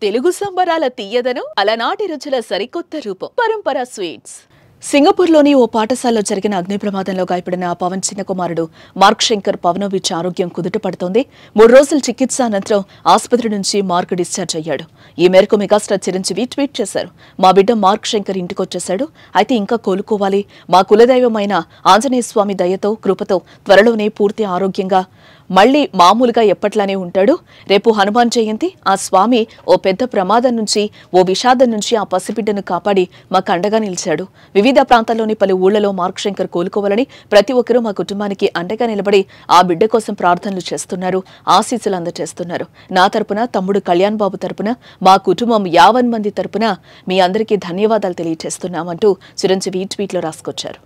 తెలుగు సంబరాల తీయదనం అలనాటి రుచుల సరికొత్త రూపం పరంపర స్వీట్స్. సింగపూర్లోని ఓ పాఠశాలలో జరిగిన అగ్ని ప్రమాదంలో గాయపడిన పవన్ చిన్న కుమారుడు మార్క్ శంకర్ పవనోవిచ్ ఆరోగ్యం కుదుటపడుతోంది. 3 రోజుల చికిత్స అనంతరం ఆసుపత్రి నుంచి మార్క్ డిశ్చార్జ్ అయ్యాడు. ఈ మేరకు మెగాస్టార్ చిరంజీవి ట్వీట్ చేశారు. మా బిడ్డ మార్క్ శంకర్ ఇంటికొచ్చేశాడు. అయితే ఇంకా కోలుకోవాలి. మా కులదైవమైన ఆంజనేయ స్వామి దయతో కృపతో త్వరలోనే పూర్తి ఆరోగ్యంగా మళ్లీ మామూలుగా ఎప్పట్లానే ఉంటాడు. రేపు హనుమాన్ జయంతి. ఆ స్వామి ఓ పెద్ద ప్రమాదం నుంచి, ఓ విషాదం నుంచి ఆ పసిబిడ్డను కాపాడి మాకు అండగా నిలిచాడు. వివిధ ప్రాంతాల్లోని పలు ఊళ్లలో మార్క్ శంకర్ కోలుకోవాలని ప్రతి ఒక్కరూ మా కుటుంబానికి అండగా నిలబడి ఆ బిడ్డ కోసం ప్రార్థనలు చేస్తున్నారు, ఆశీస్సులు అందజేస్తున్నారు. నా తరపున, తమ్ముడు కళ్యాణ్ బాబు తరపున, మా కుటుంబం 50 మంది తరపున మీ అందరికీ ధన్యవాదాలు తెలియజేస్తున్నామంటూ చిరంజీవి ట్వీట్లో రాసుకొచ్చారు.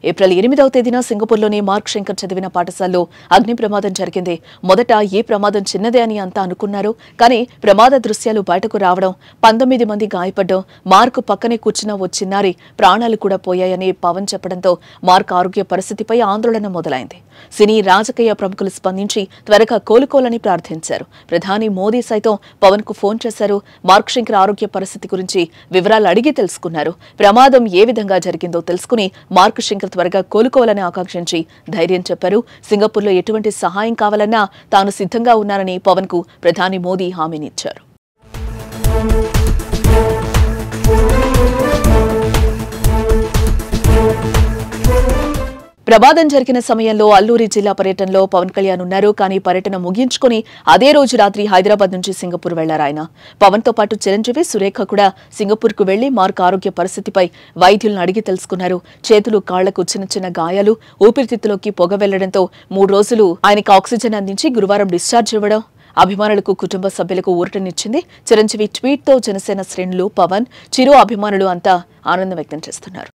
ఏప్రిల్ 8వ తేదీన సింగపూర్లోని మార్క్ శంకర్ చదివిన పాఠశాలలో అగ్ని ప్రమాదం జరిగింది. మొదట ఈ ప్రమాదం చిన్నదే అని అంతా అనుకున్నారు. కానీ ప్రమాద దృశ్యాలు బయటకు రావడం, 19 మంది గాయపడ్డం, మార్క్ పక్కనే కూర్చున్న ఓ చిన్నారి ప్రాణాలు కూడా పోయాయని పవన్ చెప్పడంతో మార్క్ ఆరోగ్య పరిస్థితిపై ఆందోళన మొదలైంది. సినీ రాజకీయ ప్రముఖులు స్పందించి త్వరగా కోలుకోవాలని ప్రార్థించారు. ప్రధాని మోదీ సైతం పవన్ కు ఫోన్ చేశారు. మార్క్ శంకర్ ఆరోగ్య పరిస్థితి గురించి వివరాలు అడిగి తెలుసుకున్నారు. ప్రమాదం ఏ విధంగా జరిగిందో తెలుసుకుని మార్క్ శంకర్ త్వరగా కోలుకోవాలని ఆకాంక్షించి ధైర్యం చెప్పారు. సింగపూర్లో ఎటువంటి సహాయం కావాలన్నా తాను సిద్ధంగా ఉన్నానని పవన్ కు ప్రధాని మోదీ హామీనిచ్చారు. ప్రమాదం జరిగిన సమయంలో అల్లూరి జిల్లా పర్యటనలో పవన్ కళ్యాణ్ ఉన్నారు. కానీ పర్యటన ముగించుకుని అదే రోజు రాత్రి హైదరాబాద్ నుంచి సింగపూర్ వెళ్లారు ఆయన. పవన్ తో పాటు చిరంజీవి, సురేఖ కూడా సింగపూర్ కు వెళ్లి మార్క్ ఆరోగ్య పరిస్థితిపై వైద్యులను అడిగి తెలుసుకున్నారు. చేతులు, కాళ్లకు చిన్న చిన్న గాయాలు, ఊపిరితిత్తులోకి పొగ వెళ్లడంతో 3 రోజులు ఆయనకు ఆక్సిజన్ అందించి గురువారం డిశ్చార్జ్ ఇవ్వడం అభిమానులకు, కుటుంబ సభ్యులకు ఊరటనిచ్చింది. చిరంజీవి ట్వీట్ తో జనసేన శ్రేణులు, పవన్, చిరు అభిమానులు అంతా ఆనందం వ్యక్తం చేస్తున్నారు.